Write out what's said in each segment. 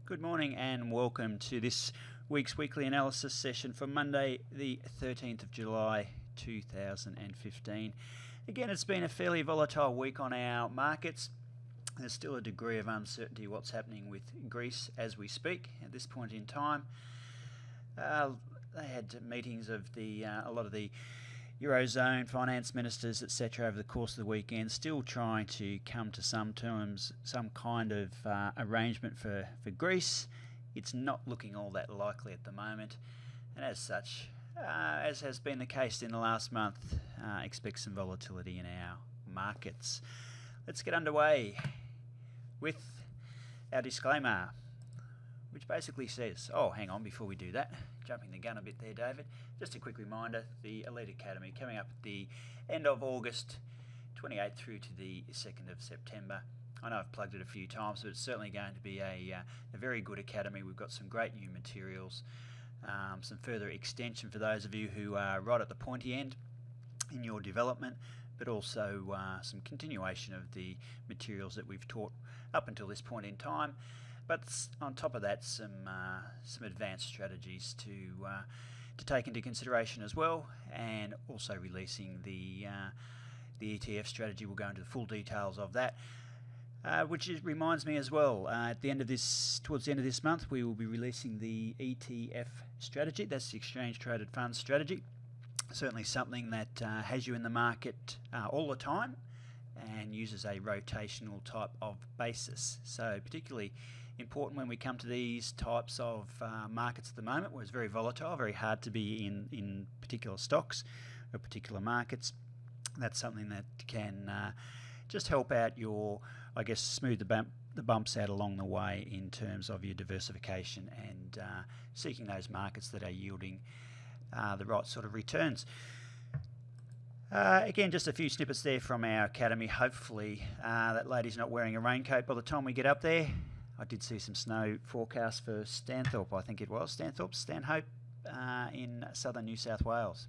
Good morning and welcome to this week's weekly analysis session for Monday, the 13th of July 2015. Again, it's been a fairly volatile week on our markets. There's still a degree of uncertainty what's happening with Greece as we speak at this point in time. They had meetings of a lot of the Eurozone finance ministers, etc., over the course of the weekend, still trying to come to some terms, some kind of arrangement for Greece. It's not looking all that likely at the moment, and as such, as has been the case in the last month, expect some volatility in our markets. Let's get underway with our disclaimer, which basically says, hang on, before we do that, jumping the gun a bit there, David, just a quick reminder, the Elite Academy coming up at the end of August, 28th through to the 2nd of September. I know I've plugged it a few times, but it's certainly going to be a very good academy. We've got some great new materials, some further extension for those of you who are right at the pointy end in your development, but also some continuation of the materials that we've taught up until this point in time. But on top of that, some advanced strategies to take into consideration as well, and also releasing the ETF strategy. We'll go into the full details of that. Which reminds me as well, towards the end of this month, we will be releasing the ETF strategy. That's the Exchange Traded Funds strategy. Certainly something that has you in the market all the time and uses a rotational type of basis. So particularly important when we come to these types of markets at the moment, where it's very volatile, very hard to be in particular stocks or particular markets. That's something that can just help out your, smooth the bumps out along the way in terms of your diversification and seeking those markets that are yielding the right sort of returns. Again, just a few snippets there from our academy. Hopefully that lady's not wearing a raincoat by the time we get up there. I did see some snow forecast for Stanthorpe, Stanhope in southern New South Wales.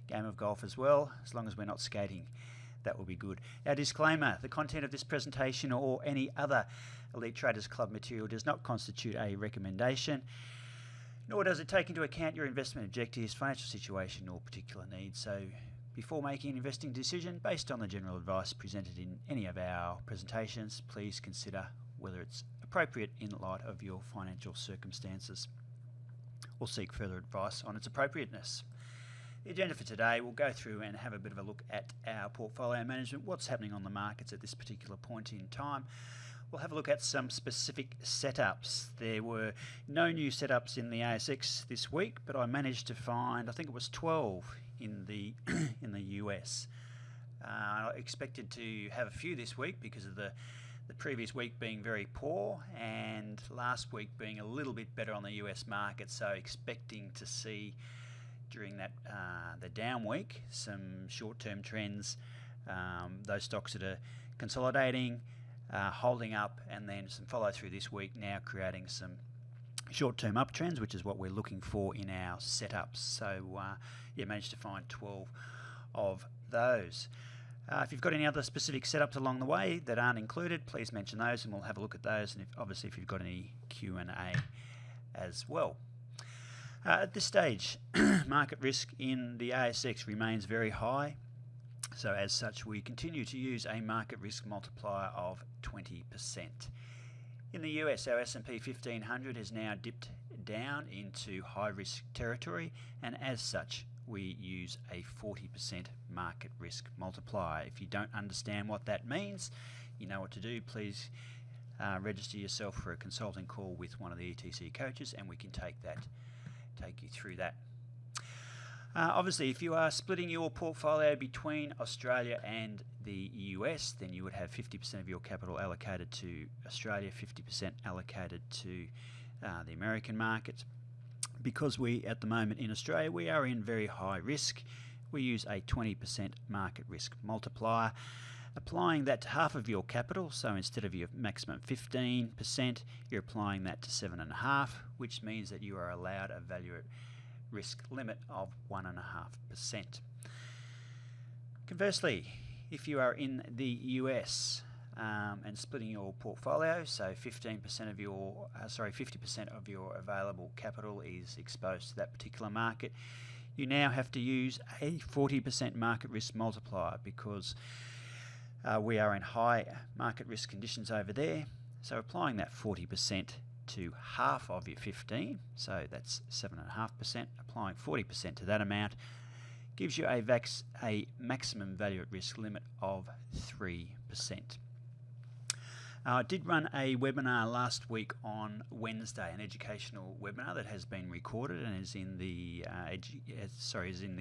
Game of golf as well, as long as we're not skating. That will be good. Our disclaimer: the content of this presentation or any other Elite Traders Club material does not constitute a recommendation, nor does it take into account your investment objectives, financial situation, or particular needs. So before making an investing decision based on the general advice presented in any of our presentations, please consider whether it's appropriate in light of your financial circumstances, or seek further advice on its appropriateness. The agenda for today, we'll go through and have a bit of a look at our portfolio management, what's happening on the markets at this particular point in time. We'll have a look at some specific setups. There were no new setups in the ASX this week, but I managed to find, I think it was 12 in the US. I expected to have a few this week because of the previous week being very poor and last week being a little bit better on the US market, so expecting to see during that the down week some short-term trends, those stocks that are consolidating, holding up, and then some follow through this week, now creating some short-term uptrends, which is what we're looking for in our setups. So managed to find 12 of those. If you've got any other specific setups along the way that aren't included, please mention those and we'll have a look at those, and if you've got any Q&A as well. At this stage, market risk in the ASX remains very high. So as such, we continue to use a market risk multiplier of 20%. In the US, our S&P 1500 has now dipped down into high risk territory, and as such, we use a 40% market risk multiplier. If you don't understand what that means, you know what to do. Please register yourself for a consulting call with one of the ETC coaches, and we can take you through that. Obviously, if you are splitting your portfolio between Australia and the US, then you would have 50% of your capital allocated to Australia, 50% allocated to the American market. Because we, at the moment in Australia, we are in very high risk, we use a 20% market risk multiplier, applying that to half of your capital. So instead of your maximum 15%, you're applying that to 7.5%, which means that you are allowed a value at risk limit of 1.5%. Conversely, if you are in the US, and splitting your portfolio. So 50% of your available capital is exposed to that particular market. You now have to use a 40% market risk multiplier because we are in high market risk conditions over there. So applying that 40% to half of your 15, so that's 7.5%, applying 40% to that amount gives you a maximum value at risk limit of 3%. I did run a webinar last week on Wednesday, an educational webinar that has been recorded and is in the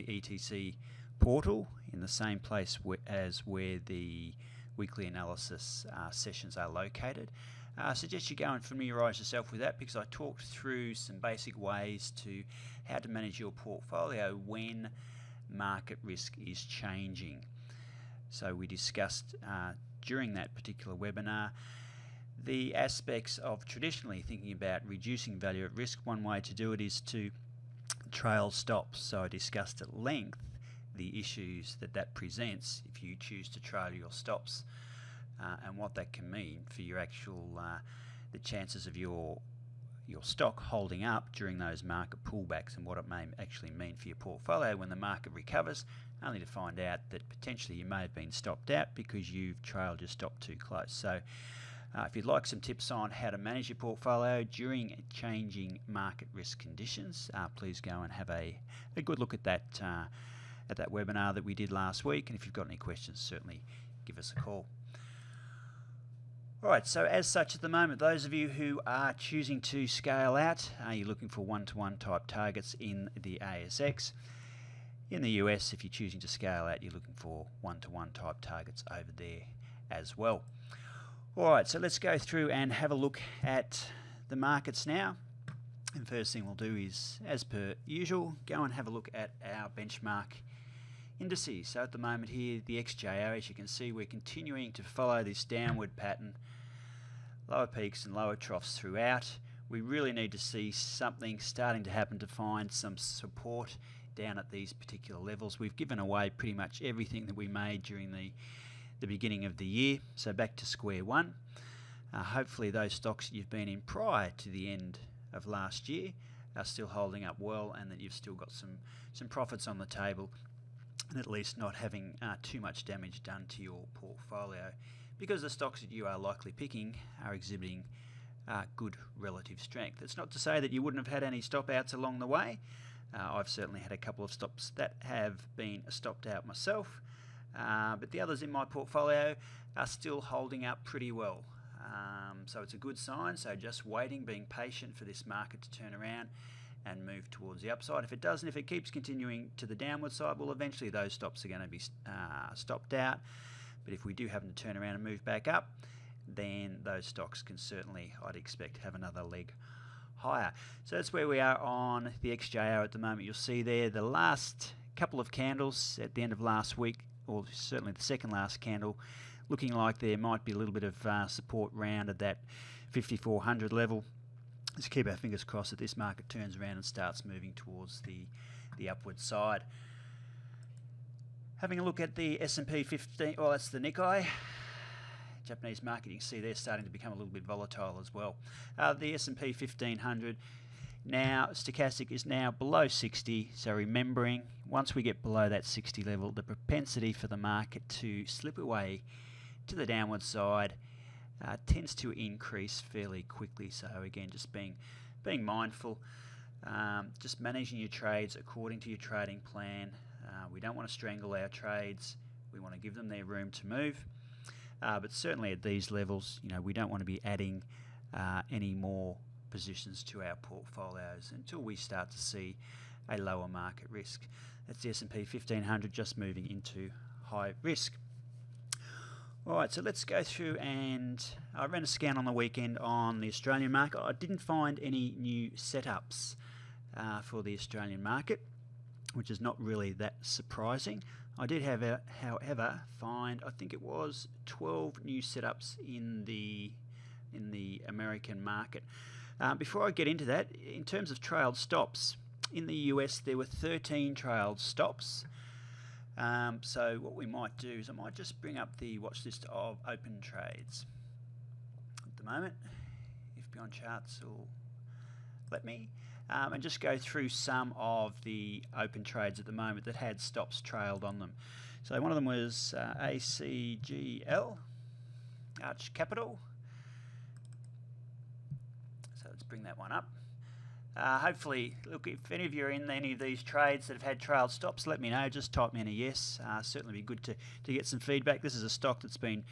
ETC portal, in the same place as where the weekly analysis sessions are located. I suggest you go and familiarise yourself with that, because I talked through some basic ways to how to manage your portfolio when market risk is changing. So we discussed during that particular webinar the aspects of traditionally thinking about reducing value at risk. One way to do it is to trail stops. So I discussed at length the issues that presents if you choose to trail your stops, and what that can mean for your actual the chances of your stock holding up during those market pullbacks, and what it may actually mean for your portfolio when the market recovers, only to find out that potentially you may have been stopped out because you've trailed your stop too close. So if you'd like some tips on how to manage your portfolio during changing market risk conditions, please go and have a good look at that webinar that we did last week. And if you've got any questions, certainly give us a call. All right, so as such at the moment, those of you who are choosing to scale out, you're looking for one-to-one type targets in the ASX. In the US, if you're choosing to scale out, you're looking for one-to-one type targets over there as well. All right, so let's go through and have a look at the markets now. And first thing we'll do is, as per usual, go and have a look at our benchmark indices. So at the moment here, the XJO, as you can see, we're continuing to follow this downward pattern, lower peaks and lower troughs throughout. We really need to see something starting to happen to find some support down at these particular levels. We've given away pretty much everything that we made during the beginning of the year, so back to square one. Hopefully those stocks that you've been in prior to the end of last year are still holding up well, and that you've still got some profits on the table, and at least not having too much damage done to your portfolio, because the stocks that you are likely picking are exhibiting good relative strength. It's not to say that you wouldn't have had any stop outs along the way. I've certainly had a couple of stops that have been stopped out myself, but the others in my portfolio are still holding up pretty well. So it's a good sign. So just waiting, being patient for this market to turn around and move towards the upside. If it doesn't, if it keeps continuing to the downward side, well, eventually those stops are going to be stopped out. But if we do happen to turn around and move back up, then those stocks can certainly, I'd expect, have another leg higher. So that's where we are on the XJO at the moment. You'll see there the last couple of candles at the end of last week, or certainly the second last candle, looking like there might be a little bit of support round at that 5,400 level. Let's keep our fingers crossed that this market turns around and starts moving towards the upward side. Having a look at the S&P 15, well, that's the Nikkei Japanese market. You can see they're starting to become a little bit volatile as well. The S&P 1500 now, stochastic is now below 60. So remembering, once we get below that 60 level, the propensity for the market to slip away to the downward side tends to increase fairly quickly. So again, just being mindful, just managing your trades according to your trading plan. We don't want to strangle our trades. We want to give them their room to move. But certainly at these levels, we don't want to be adding any more positions to our portfolios until we start to see a lower market risk. That's the S&P 1500 just moving into high risk. All right, so let's go through, and I ran a scan on the weekend on the Australian market. I didn't find any new setups for the Australian market, which is not really that surprising. I did however, find, I think it was 12 new setups in the American market. Before I get into that, in terms of trailed stops, in the US there were 13 trailed stops. So what we might do is I might just bring up the watch list of open trades at the moment, if Beyond Charts will let me, and just go through some of the open trades at the moment that had stops trailed on them. So one of them was ACGL, Arch Capital. So let's bring that one up. Hopefully, look, if any of you are in any of these trades that have had trailed stops, let me know. Just type me in a yes. Certainly be good to get some feedback. This is a stock that's been,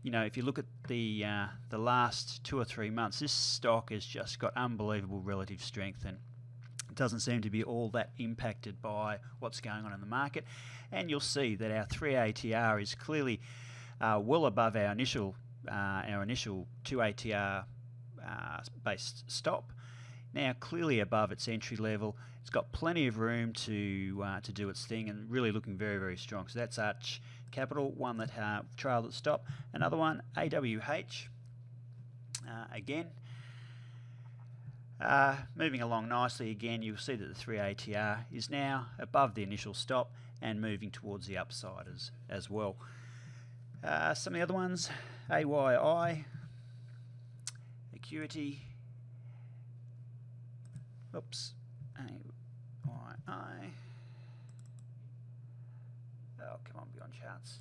if you look at the last 2 or 3 months, this stock has just got unbelievable relative strength, and it doesn't seem to be all that impacted by what's going on in the market. And you'll see that our 3 ATR is clearly well above our initial 2 ATR based stop. Now clearly above its entry level. It's got plenty of room to do its thing, and really looking very, very strong. So that's Arch Capital, one that trailed its stop. Another one, AWH, again. Moving along nicely again, you'll see that the 3 ATR is now above the initial stop and moving towards the upside as well. Some of the other ones, AYI, Acuity, oops, AYI. Oh, come on, Beyond Charts.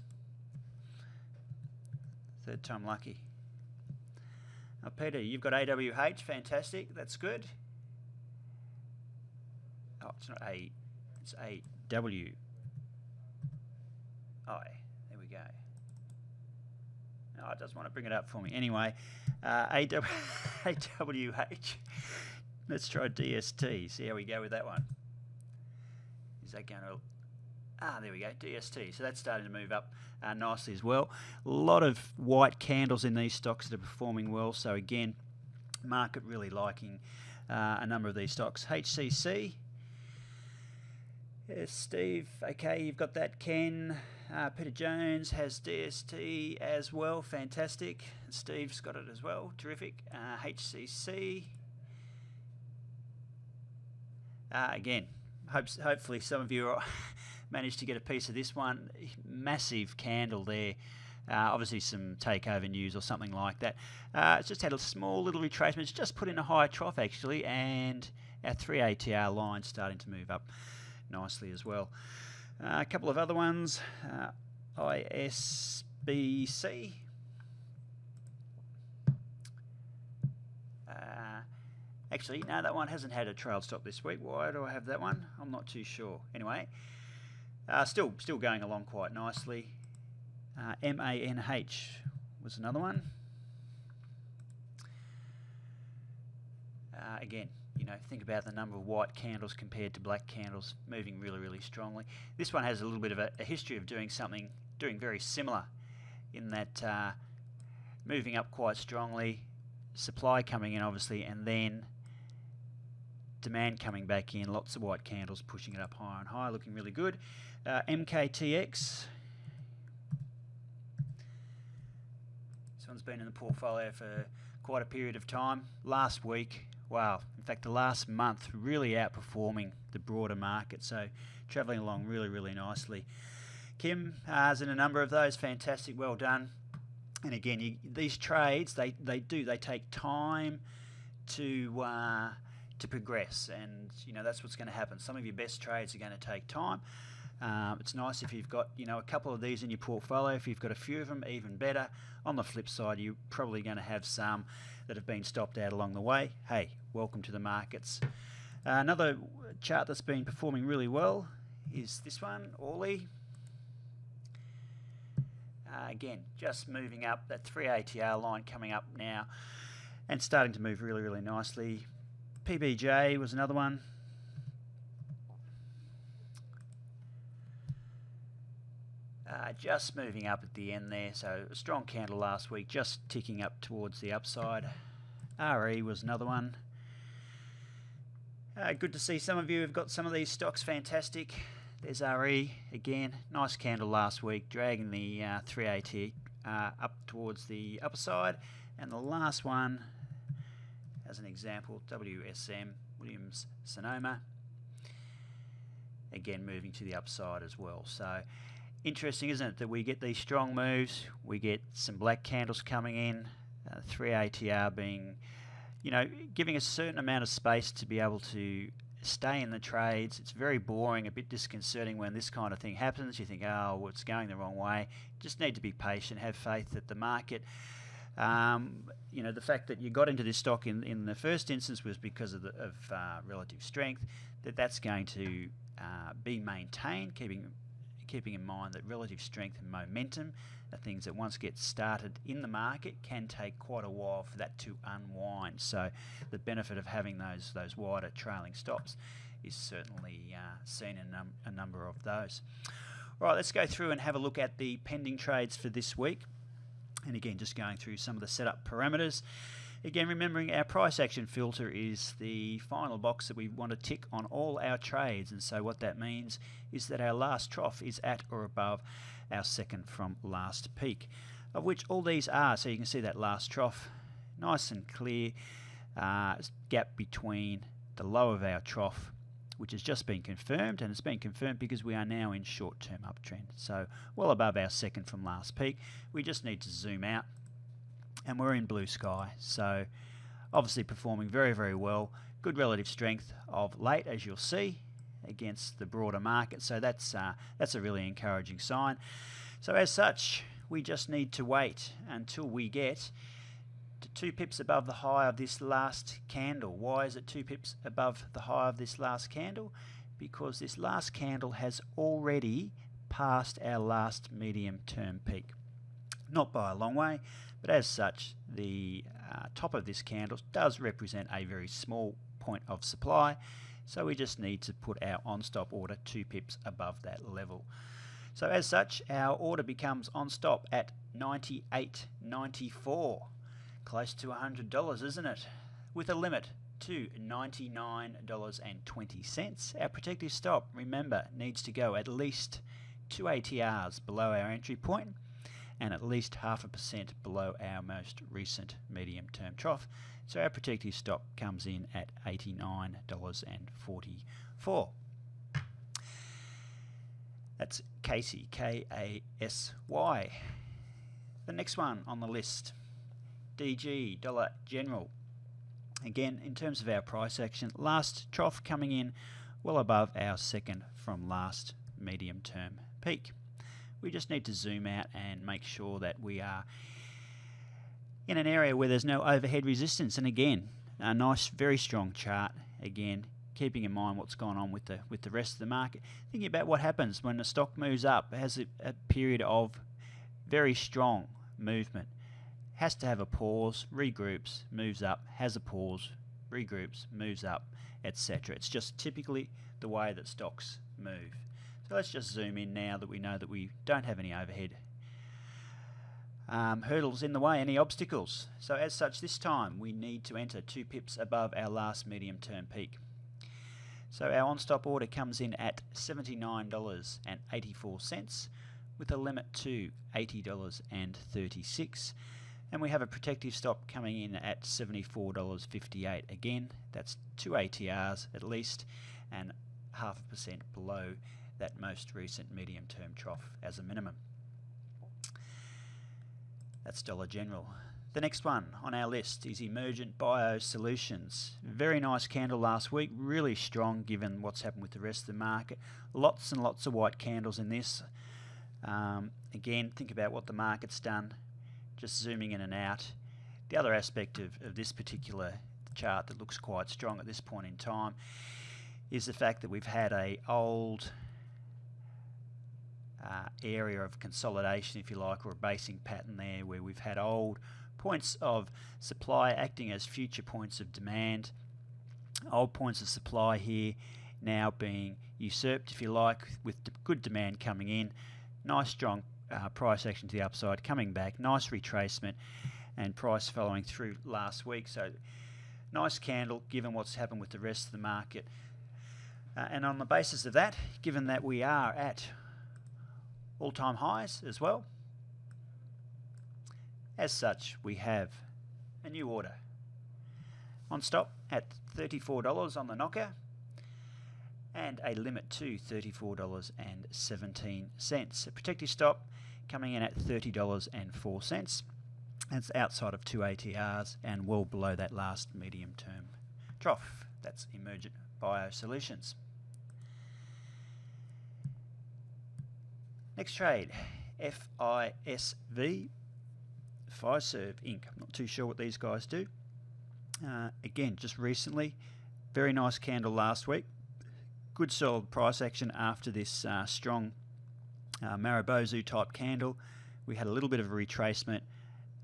Third time lucky. Now, Peter, you've got AWH, fantastic, that's good. Oh, it's not A, it's AWI. There we go. Oh, it doesn't want to bring it up for me. Anyway, AWH. Let's try DST, see how we go with that one. Is that going to... there we go, DST. So that's starting to move up nicely as well. A lot of white candles in these stocks that are performing well. So again, market really liking a number of these stocks. HCC. Yes, Steve. Okay, you've got that. Ken. Peter Jones has DST as well. Fantastic. Steve's got it as well. Terrific. HCC. Again, hopefully some of you managed to get a piece of this one. Massive candle there. Obviously some takeover news or something like that. It's just had a small little retracement. It's just put in a higher trough actually, and our 3 ATR line starting to move up nicely as well. A couple of other ones. ISBC. Actually, no, that one hasn't had a trail stop this week. Why do I have that one? I'm not too sure. Anyway, still going along quite nicely. MANH was another one. Again, think about the number of white candles compared to black candles, moving really, really strongly. This one has a little bit of a history of doing very similar, in that moving up quite strongly, supply coming in obviously, and then demand coming back in, lots of white candles pushing it up higher and higher, looking really good. MKTX. This one's been in the portfolio for quite a period of time. Last week, wow, in fact the last month, really outperforming the broader market, so travelling along really, really nicely. Kim is in a number of those, fantastic, well done. And again, these trades, they take time to progress, and that's what's going to happen. Some of your best trades are going to take time. It's nice if you've got a couple of these in your portfolio. If you've got a few of them, even better. On the flip side, you're probably going to have some that have been stopped out along the way. Hey, welcome to the markets. Another chart that's been performing really well is this one, Orly. Again, just moving up, that 3 ATR line coming up now and starting to move really, really nicely. PBJ was another one. Just moving up at the end there, so a strong candle last week, just ticking up towards the upside. RE was another one. Good to see some of you have got some of these stocks, fantastic. There's RE again, nice candle last week, dragging the 3 AT up towards the upper side. And the last one, as an example, WSM, Williams Sonoma. again moving to the upside as well. So interesting, isn't it, that we get these strong moves, we get some black candles coming in, 3ATR being, giving a certain amount of space to be able to stay in the trades. It's very boring, a bit disconcerting when this kind of thing happens. You think, oh, well, it's going the wrong way. Just need to be patient, have faith that the market, the fact that you got into this stock in the first instance was because of relative strength, that's going to be maintained, keeping in mind that relative strength and momentum are things that once get started in the market can take quite a while for that to unwind. So the benefit of having those wider trailing stops is certainly seen in a number of those. All right, let's go through and have a look at the pending trades for this week. And again, just going through some of the setup parameters. Again, remembering our price action filter is the final box that we want to tick on all our trades. And so what that means is that our last trough is at or above our second from last peak, of which all these are. So you can see that last trough, nice and clear, gap between the low of our trough, which has just been confirmed, and it's been confirmed because we are now in short-term uptrend. So well above our second from last peak. We just need to zoom out, and we're in blue sky. So obviously performing very, very well. Good relative strength of late, as you'll see, against the broader market. So that's a really encouraging sign. So as such, we just need to wait until we get to 2 pips above the high of this last candle. Why is it 2 pips above the high of this last candle? Because this last candle has already passed our last medium-term peak. Not by a long way, but as such, the top of this candle does represent a very small point of supply. So we just need to put our on-stop order 2 pips above that level. So as such, our order becomes on stop at $98.94. Close to $100, isn't it? With a limit to $99.20. Our protective stop, remember, needs to go at least 2 ATRs below our entry point and at least 0.5% below our most recent medium-term trough. So our protective stop comes in at $89.44. That's Casey, K-A-S-Y. The next one on the list, DG, Dollar General. Again, in terms of our price action, last trough coming in well above our second from last medium-term peak. We just need to zoom out and make sure that we are in an area where there's no overhead resistance. And again, a nice, very strong chart. Again, keeping in mind what's gone on with the rest of the market. Thinking about what happens when the stock moves up, has a period of very strong movement. Has to have a pause, regroups, moves up, has a pause, regroups, moves up, etc. It's just typically the way that stocks move. So let's just zoom in now that we know that we don't have any overhead hurdles in the way, any obstacles. So as such, this time we need to enter 2 pips above our last medium-term peak. So our on-stop order comes in at $79.84 with a limit to $80.36. And we have a protective stop coming in at $74.58. Again, that's 2 ATRs at least and 0.5% below that most recent medium-term trough as a minimum. That's Dollar General. The next one on our list is Emergent Biosolutions. Very nice candle last week, really strong given what's happened with the rest of the market. Lots and lots of white candles in this. Again, think about what the market's done, just zooming in and out. The other aspect of this particular chart that looks quite strong at this point in time is the fact that we've had a old area of consolidation, if you like, or a basing pattern there where we've had old points of supply acting as future points of demand. Old points of supply here now being usurped, if you like, with good demand coming in. Nice strong price action to the upside, coming back, nice retracement and price following through last week. So nice candle given what's happened with the rest of the market. And on the basis of that, given that we are at all-time highs as well, as such, we have a new order. On stop at $34 on the knocker and a limit to $34.17. A protective stop coming in at $30.04. That's outside of 2 ATRs and well below that last medium term trough. That's Emergent Biosolutions. Next trade, FISV, Fiserv Inc. I'm not too sure what these guys do. Again, just recently, very nice candle last week. Good solid price action after this strong Marubozu type candle. We had a little bit of a retracement.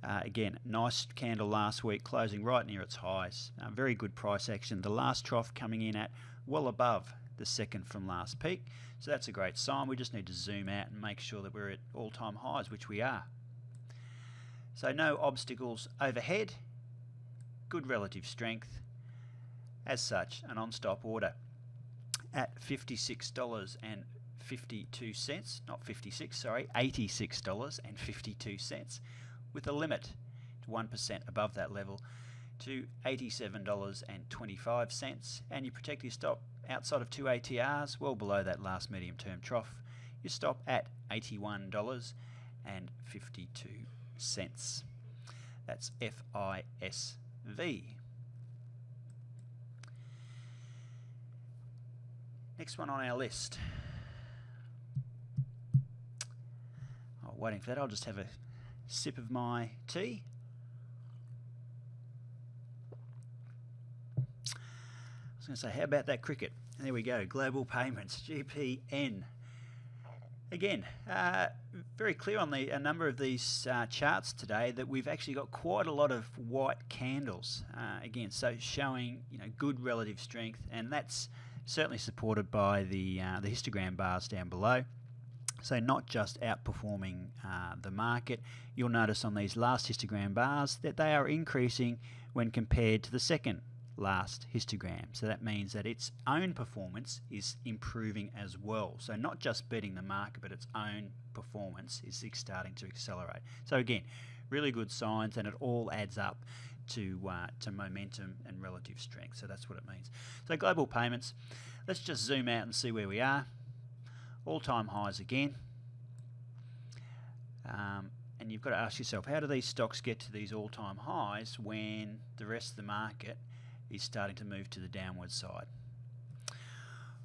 Again, nice candle last week, closing right near its highs. Very good price action. The last trough coming in at well above the second from last peak. So that's a great sign. We just need to zoom out and make sure that we're at all-time highs, which we are. So no obstacles overhead. Good relative strength. As such, an on-stop order at $56.52, not 56, sorry, $86.52, with a limit to 1% above that level to $87.25, and your protective stop outside of 2 ATRs, well below that last medium-term trough. You stop at $81.52. That's FISV. Next one on our list. Oh, waiting for that, I'll just have a sip of my tea. I was going to say, how about that cricket? There we go, Global Payments, GPN. Again, very clear on a number of these charts today that we've actually got quite a lot of white candles. Again, so showing good relative strength, and that's certainly supported by the histogram bars down below. So not just outperforming the market. You'll notice on these last histogram bars that they are increasing when compared to the second last histogram. So that means that its own performance is improving as well. So not just beating the market, but its own performance is starting to accelerate. So again, really good signs, and it all adds up to momentum and relative strength. So that's what it means. So Global Payments, let's just zoom out and see where we are. All-time highs again. And you've got to ask yourself, how do these stocks get to these all-time highs when the rest of the market is starting to move to the downward side?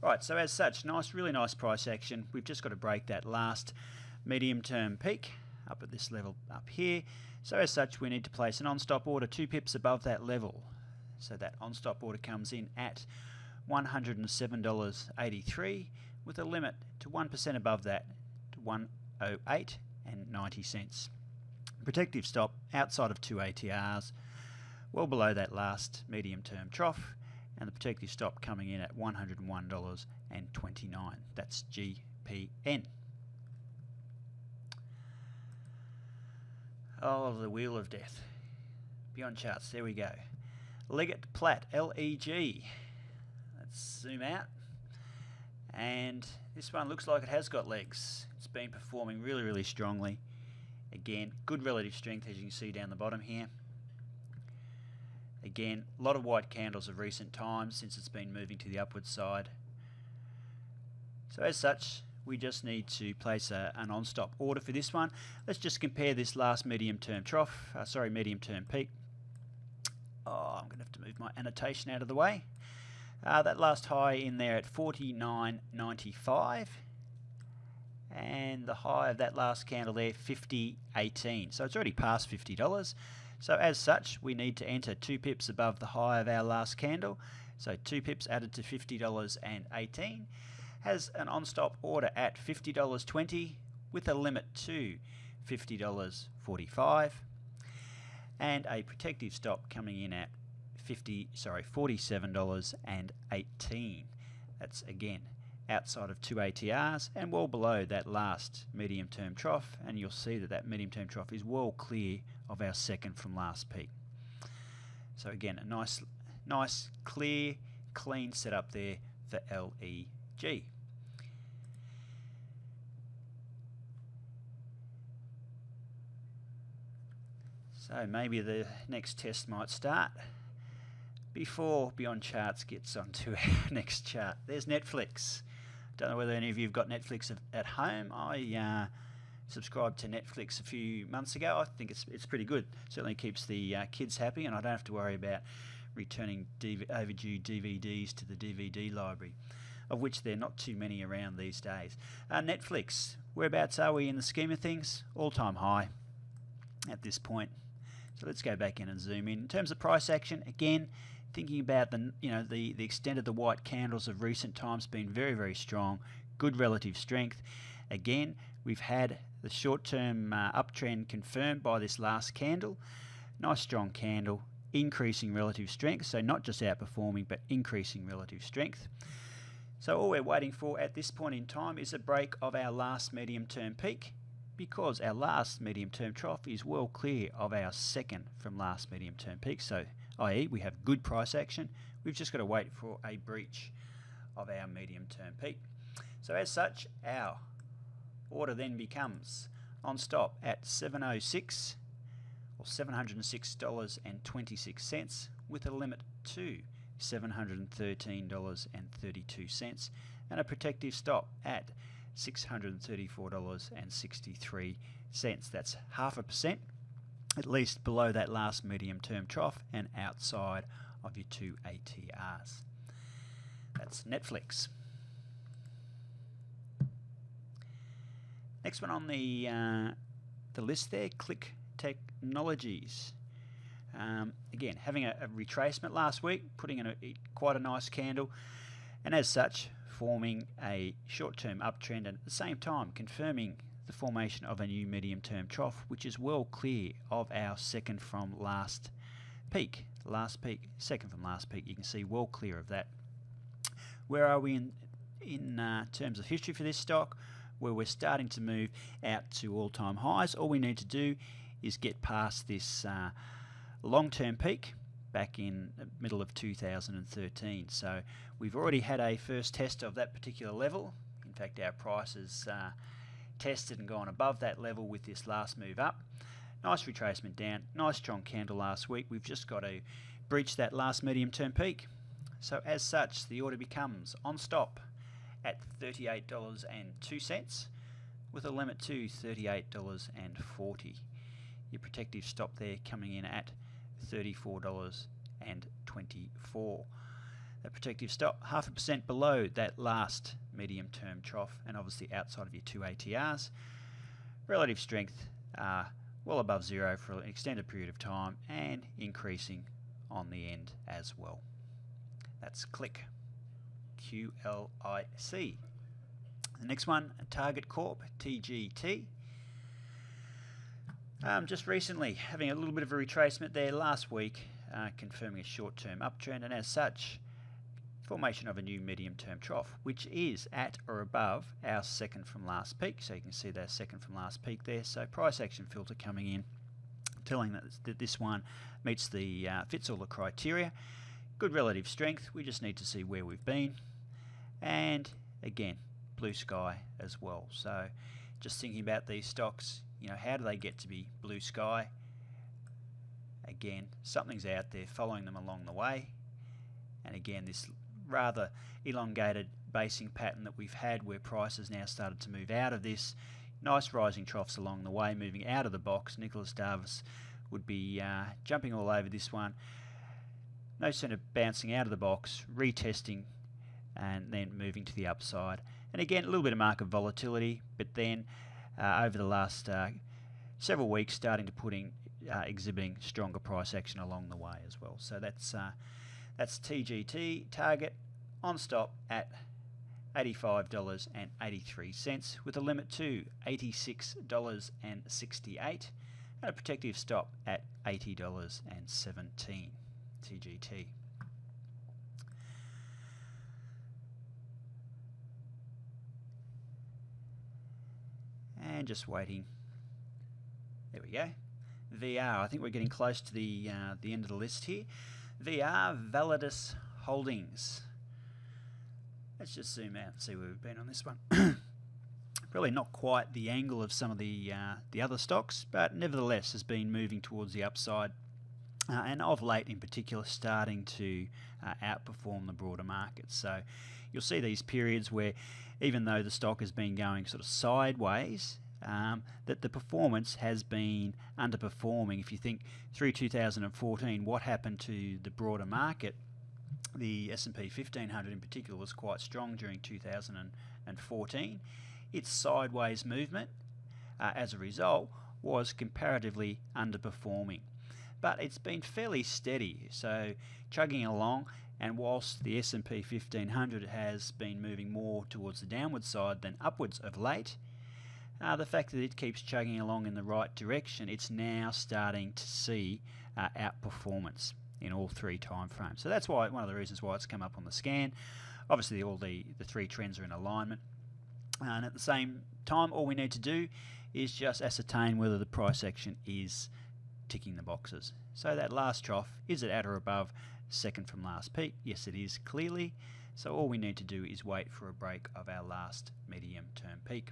Right, so as such, really nice price action. We've just got to break that last medium-term peak up at this level up here. So as such, we need to place an on-stop order 2 pips above that level. So that on-stop order comes in at $107.83 with a limit to 1% above that to $108.90. Protective stop outside of 2 ATRs, well below that last medium-term trough, and the protective stop coming in at $101.29. That's GPN. Oh, the wheel of death. Beyond charts, there we go. Leggett Platt, LEG. Let's zoom out. And this one looks like it has got legs. It's been performing really, really strongly. Again, good relative strength, as you can see down the bottom here. Again, a lot of white candles of recent times since it's been moving to the upward side. So as such, we just need to place an on-stop order for this one. Let's just compare this last medium-term trough, medium-term peak. Oh, I'm going to have to move my annotation out of the way. That last high in there at $49.95, and the high of that last candle there, $50.18. So it's already past $50. So as such, we need to enter 2 pips above the high of our last candle. So 2 pips added to $50.18 has an on-stop order at $50.20 with a limit to $50.45, and a protective stop coming in at $47.18. That's again outside of 2 ATRs and well below that last medium-term trough, and you'll see that that medium-term trough is well clear of our second from last peak. So again, a nice clear, clean setup there for LEG. So maybe the next test might start. Before Beyond Charts gets onto our next chart, there's Netflix. Don't know whether any of you have got Netflix at home. I subscribed to Netflix a few months ago. I think it's pretty good. Certainly keeps the kids happy, and I don't have to worry about returning overdue DVDs to the DVD library, of which there are not too many around these days. Netflix, whereabouts are we in the scheme of things? All-time high at this point. So let's go back in and zoom in. In terms of price action, again, thinking about the extent of the white candles of recent times being very, very strong, good relative strength. Again, we've had the short-term uptrend confirmed by this last candle. Nice strong candle, increasing relative strength, so not just outperforming but increasing relative strength. So all we're waiting for at this point in time is a break of our last medium-term peak, because our last medium-term trough is well clear of our second from last medium-term peak. So, i.e. we have good price action. We've just got to wait for a breach of our medium-term peak. So as such, our order then becomes on stop at 706 or $706.26 with a limit to $713.32 and a protective stop at $634.63. That's 0.5%, at least below that last medium-term trough and outside of your 2 ATRs. That's Netflix. Next one on the list there, Click Technologies. Again, having a retracement last week, putting in quite a nice candle, and as such, forming a short-term uptrend, and at the same time confirming the formation of a new medium-term trough, which is well clear of our second from last peak. Second from last peak, you can see well clear of that. Where are we in terms of history for this stock? Where we're starting to move out to all-time highs. All we need to do is get past this long-term peak back in the middle of 2013. So we've already had a first test of that particular level. In fact, our price has tested and gone above that level with this last move up. Nice retracement down, nice strong candle last week. We've just got to breach that last medium-term peak. So as such, the order becomes on stop at $38.02 with a limit to $38.40. Your protective stop there coming in at $34.24. The protective stop 0.5% below that last medium-term trough, and obviously outside of your 2 ATRs. Relative strength well above zero for an extended period of time and increasing on the end as well. That's Click, QLIC. The next one, Target Corp, TGT. Just recently having a little bit of a retracement there last week, confirming a short-term uptrend, and as such, formation of a new medium-term trough, which is at or above our second from last peak. So you can see that second from last peak there. So price action filter coming in, telling that this one meets the fits all the criteria. Good relative strength. We just need to see where we've been, and again, blue sky as well. So just thinking about these stocks, how do they get to be blue sky? Again, something's out there following them along the way. And again, this rather elongated basing pattern that we've had, where prices now started to move out of this. Nice rising troughs along the way, moving out of the box. Nicholas Davis would be jumping all over this one. No sooner bouncing out of the box, retesting, and then moving to the upside. And again, a little bit of market volatility, but then over the last several weeks, starting to exhibiting stronger price action along the way as well. So that's TGT. Target on stop at $85.83 with a limit to $86.68 and a protective stop at $80.17. TGT. And just waiting. There we go. VR. I think we're getting close to the end of the list here. VR, Validus Holdings. Let's just zoom out and see where we've been on this one. Probably not quite the angle of some of the other stocks, but nevertheless has been moving towards the upside and of late in particular starting to outperform the broader market. So you'll see these periods where even though the stock has been going sort of sideways, that the performance has been underperforming. If you think through 2014, what happened to the broader market, the S&P 1500 in particular was quite strong during 2014. Its sideways movement, as a result, was comparatively underperforming. But it's been fairly steady, so chugging along, and whilst the S&P 1500 has been moving more towards the downward side than upwards of late, the fact that it keeps chugging along in the right direction, it's now starting to see outperformance in all three time frames. So that's why one of the reasons why it's come up on the scan. Obviously, all the three trends are in alignment. And at the same time, all we need to do is just ascertain whether the price action is ticking the boxes. So that last trough, is it at or above second from last peak? Yes, it is, clearly. So all we need to do is wait for a break of our last medium-term peak.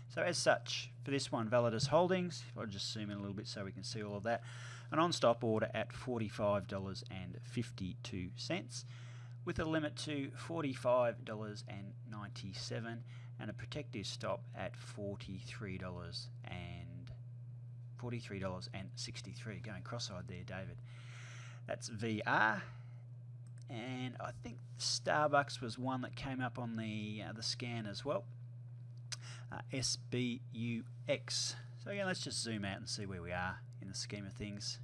So as such, for this one, Validus Holdings, if I just zoom in a little bit so we can see all of that, an on-stop order at $45.52 with a limit to $45.97 and a protective stop at $43.63. Going cross-eyed there, David. That's VR. And I think Starbucks was one that came up on the scan as well. SBUX. So again, let's just zoom out and see where we are in the scheme of things.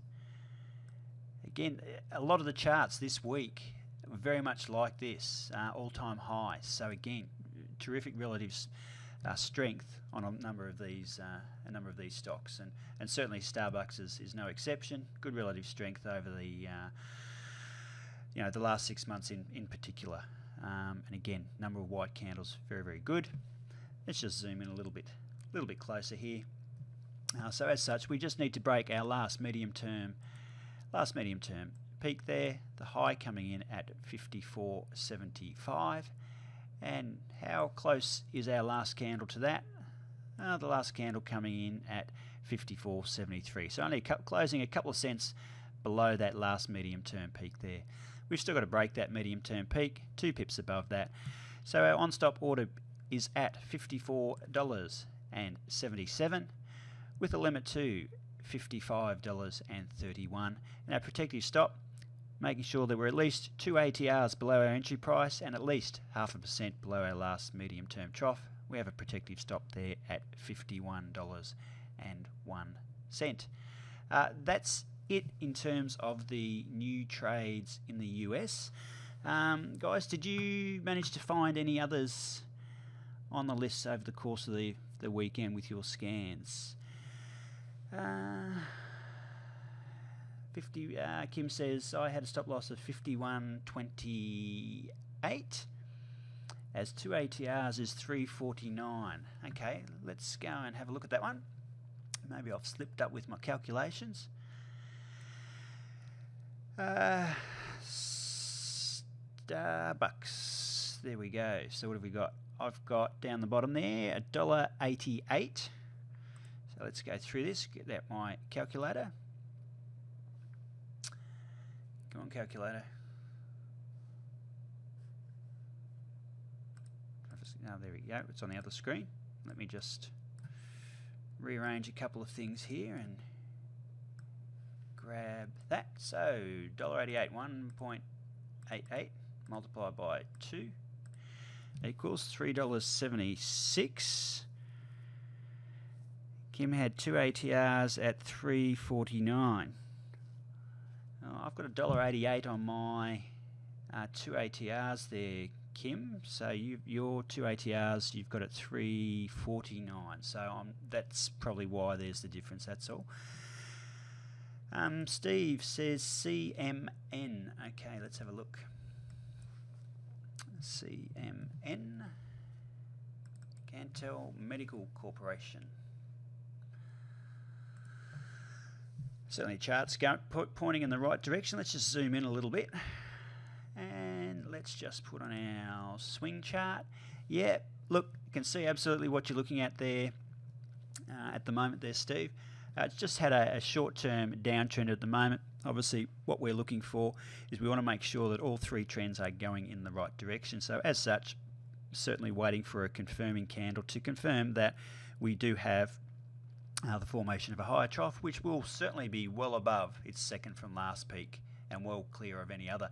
Again, a lot of the charts this week were very much like this, all-time highs. So again, terrific relative strength on a number of these stocks, and certainly Starbucks is no exception. Good relative strength over the the last 6 months in particular, and again, number of white candles, very, very good. Let's just zoom in a little bit closer here. So as such, we just need to break our last medium term peak there. The high coming in at 54.75, and how close is our last candle to that? The last candle coming in at 54.73. So only closing a couple of cents below that last medium term peak there. We've still got to break that medium term peak, 2 pips above that. So our on-stop order is at $54.77 with a limit to $55.31, and our protective stop, making sure that we're at least 2 ATRs below our entry price and at least 0.5% below our last medium term trough. We have a protective stop there at $51.01. That's it in terms of the new trades in the US. Guys, did you manage to find any others on the list over the course of the weekend with your scans? Kim says, I had a stop loss of 51.28 as 2 ATRs is 349. Okay, let's go and have a look at that one. Maybe I've slipped up with my calculations. Starbucks. There we go. So what have we got? I've got down the bottom there $1.88. So let's go through this. Get out my calculator. Come on, calculator. Now there we go. It's on the other screen. Let me just rearrange a couple of things here and grab that. So $1.88, 1.88 multiplied by 2 equals $3.76. Kim had 2 ATRs at 349. I've got $1.88 on my 2 ATRs there, Kim. So your 2 ATRs you've got at 349. So that's probably why there's the difference. That's all. Steve says CMN. Okay, let's have a look. CMN, Cantel Medical Corporation. Certainly charts pointing in the right direction. Let's just zoom in a little bit and let's just put on our swing chart. Yeah, look, you can see absolutely what you're looking at there at the moment there, Steve. It's just had a short-term downtrend at the moment. obviously what we're looking for is we want to make sure that all three trends are going in the right direction. So as such, certainly waiting for a confirming candle to confirm that we do have the formation of a higher trough, which will certainly be well above its second from last peak and well clear of any other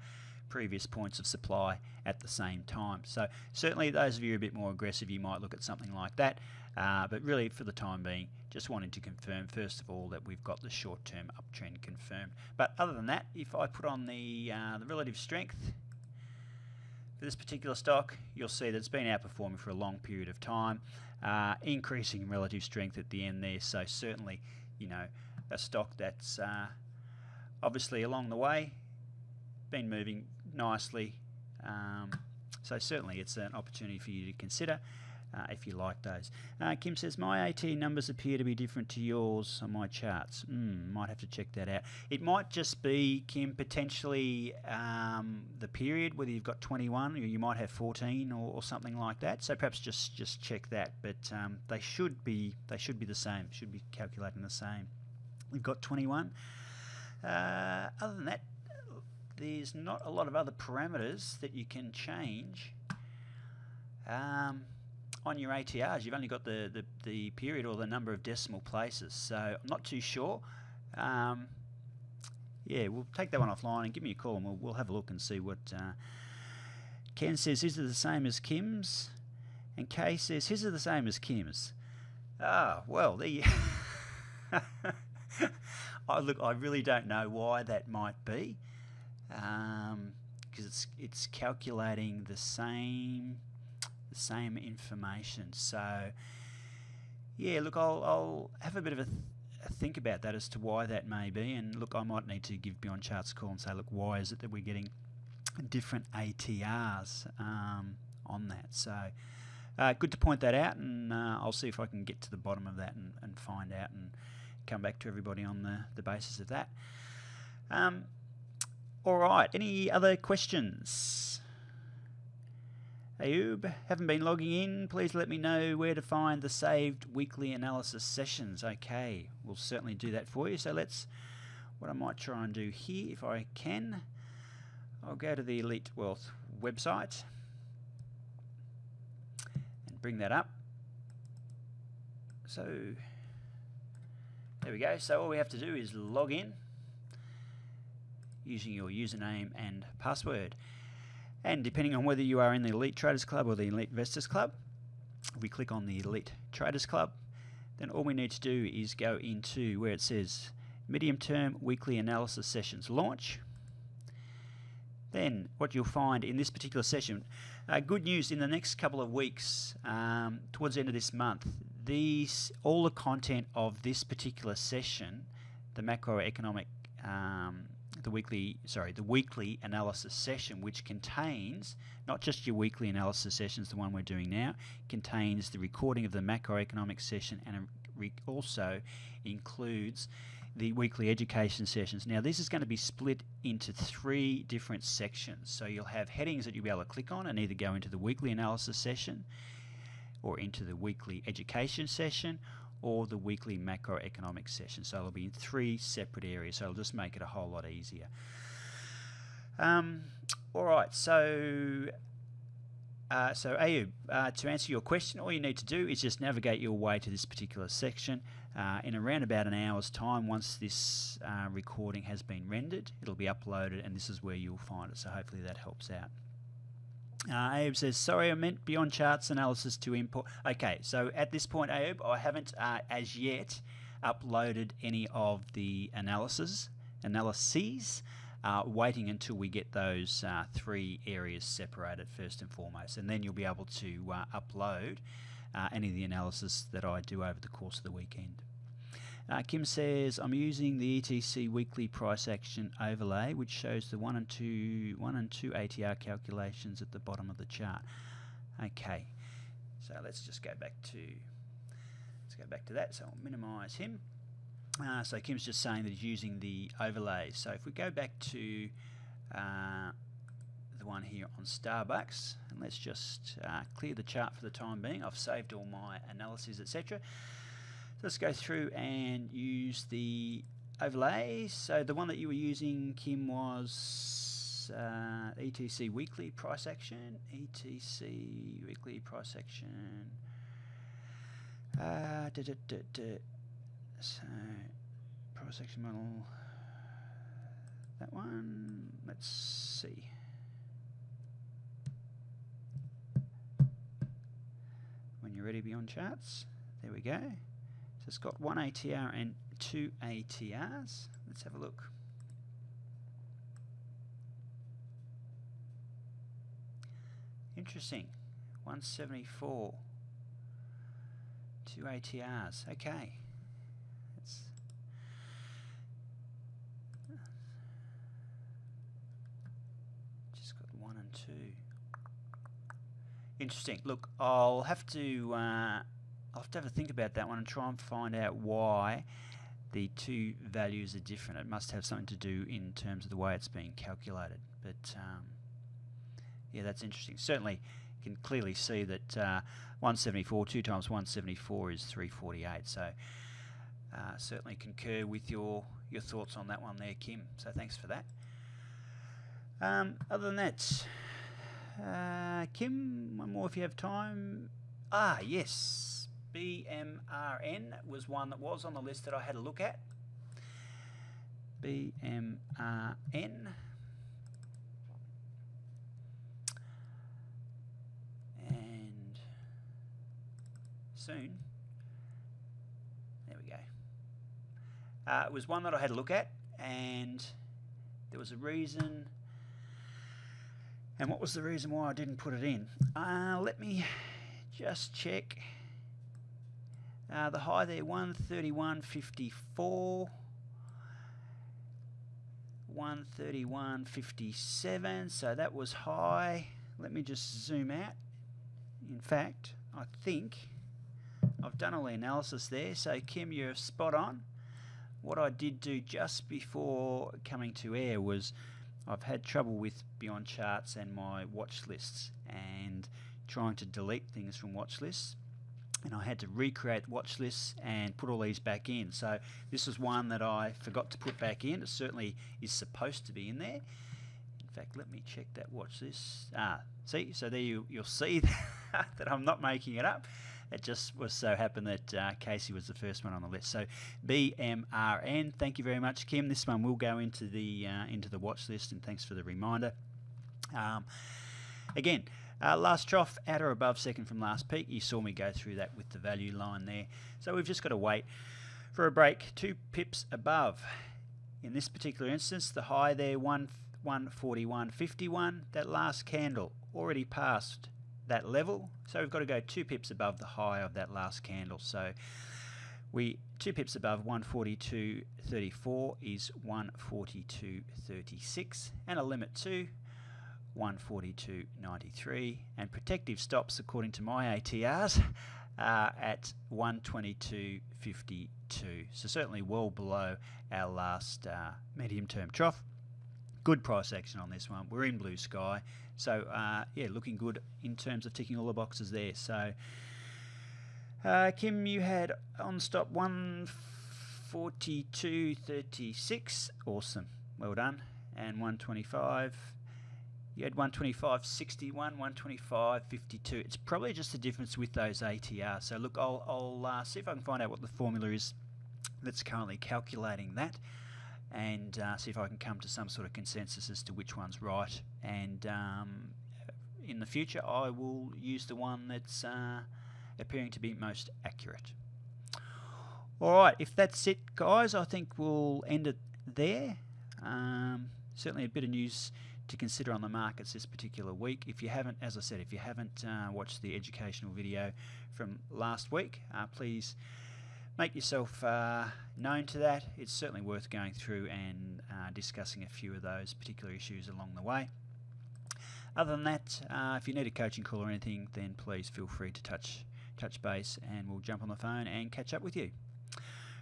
previous points of supply at the same time. So certainly those of you who are a bit more aggressive, you might look at something like that. But really, for the time being, just wanting to confirm, first of all, that we've got the short-term uptrend confirmed. But other than that, if I put on the relative strength for this particular stock, you'll see that it's been outperforming for a long period of time, increasing relative strength at the end there. So certainly, you know, a stock that's obviously along the way, been moving nicely. So certainly it's an opportunity for you to consider if you like those. Kim says, my AT numbers appear to be different to yours on my charts. Might have to check that out. It might just be, Kim, potentially the period, whether you've got 21 or you might have 14 or something like that. So perhaps just check that. But they should be the same. Should be calculating the same. We've got 21. Other than that, there's not a lot of other parameters that you can change on your ATRs. You've only got the period or the number of decimal places, so I'm not too sure. Yeah, we'll take that one offline and give me a call, and we'll have a look and see what Ken says. Is it the same as Kim's? And Kay says his are the same as Kim's. Ah, well, there you look, I really don't know why that might be, because it's calculating the same information. So yeah, look, I'll have a bit of a think about that as to why that may be. And look, I might need to give Beyond Charts a call and say, look, why is it that we're getting different ATRs on that? So good to point that out, and I'll see if I can get to the bottom of that and find out and come back to everybody on the basis of that. All right, any other questions? Ayub, haven't been logging in. Please let me know where to find the saved weekly analysis sessions. Okay, we'll certainly do that for you. So what I might try and do here, if I can, I'll go to the Elite Wealth website and bring that up. So there we go. So all we have to do is log in using your username and password. And depending on whether you are in the Elite Traders Club or the Elite Investors Club, if we click on the Elite Traders Club, then all we need to do is go into where it says medium-term weekly analysis sessions launch. Then what you'll find in this particular session, good news, in the next couple of weeks, towards the end of this month, all the content of this particular session, the macroeconomic the weekly analysis session, which contains not just your weekly analysis sessions, the one we're doing now, contains the recording of the macroeconomic session, and also includes the weekly education sessions. Now, this is going to be split into 3 different sections. So you'll have headings that you'll be able to click on and either go into the weekly analysis session or into the weekly education session or the weekly macroeconomic session. So it'll be in 3 separate areas, so it'll just make it a whole lot easier. All right, so Ayub, to answer your question, all you need to do is just navigate your way to this particular section. In around about an hour's time, once this recording has been rendered, it'll be uploaded, and this is where you'll find it. So hopefully that helps out. Ayub says, sorry, I meant Beyond Charts analysis to import. Okay, so at this point, Ayub, I haven't as yet uploaded any of the analyses, waiting until we get those 3 areas separated first and foremost, and then you'll be able to upload any of the analysis that I do over the course of the weekend. Kim says, I'm using the ETC weekly price action overlay, which shows the 1 and 2 ATR calculations at the bottom of the chart. Okay, so let's go back to that. So I'll minimize him. So Kim's just saying that he's using the overlay. So if we go back to the one here on Starbucks, and let's just clear the chart for the time being. I've saved all my analyses, etc. Let's go through and use the overlay. So the one that you were using, Kim, was ETC weekly price action. ETC weekly price action. So price action model. That one. Let's see. When you're ready, beyond charts. There we go. So it's got one ATR and two ATRs. Let's have a look. Interesting. 174. Two ATRs. Okay. That's just got one and two. Interesting. Look, I'll have to have a think about that one and try and find out why the two values are different. It must have something to do in terms of the way it's being calculated. But yeah, that's interesting. Certainly, you can clearly see that 174, 2 times 174 is 348. So certainly concur with your thoughts on that one there, Kim. So thanks for that. Other than that, Kim, one more if you have time. Yes. BMRN was one that was on the list that I had a look at. BMRN. And soon. There we go. It was one that I had a look at, and there was a reason. And what was the reason why I didn't put it in? Let me just check. The high there, 131.54, 131.57, so that was high. Let me just zoom out. In fact, I think I've done all the analysis there, so Kim, you're spot on. What I did do just before coming to air was I've had trouble with Beyond Charts and my watch lists and trying to delete things from watch lists. And I had to recreate watch lists and put all these back in. So this is one that I forgot to put back in. It certainly is supposed to be in there. In fact, let me check that watch list. See, so there you'll see that I'm not making it up. It just was so happened that Casey was the first one on the list. So BMRN, thank you very much, Kim. This one will go into the watch list, and thanks for the reminder. Again, last trough at or above second from last peak. You saw me go through that with the value line there. So we've just got to wait for a break 2 pips above. In this particular instance, the high there, 141.51. That last candle already passed that level. So we've got to go 2 pips above the high of that last candle. So 2 pips above 142.34 is 142.36. And a limit to 142.93, and protective stops according to my ATRs at 122.52. So certainly well below our last medium term trough. Good price action on this one. We're in blue sky, so yeah, looking good in terms of ticking all the boxes there. So Kim, you had on stop 142.36. Awesome, well done. And 125. You had 125.61, 125.52. It's probably just the difference with those ATR. So look, I'll see if I can find out what the formula is that's currently calculating that, and see if I can come to some sort of consensus as to which one's right. And in the future, I will use the one that's appearing to be most accurate. All right, if that's it, guys, I think we'll end it there. Certainly a bit of news to consider on the markets this particular week. If you haven't, as I said, if you haven't watched the educational video from last week, please make yourself known to that. It's certainly worth going through and discussing a few of those particular issues along the way. Other than that, if you need a coaching call or anything, then please feel free to touch base, and we'll jump on the phone and catch up with you.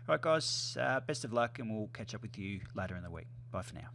All right, guys, best of luck, and we'll catch up with you later in the week. Bye for now.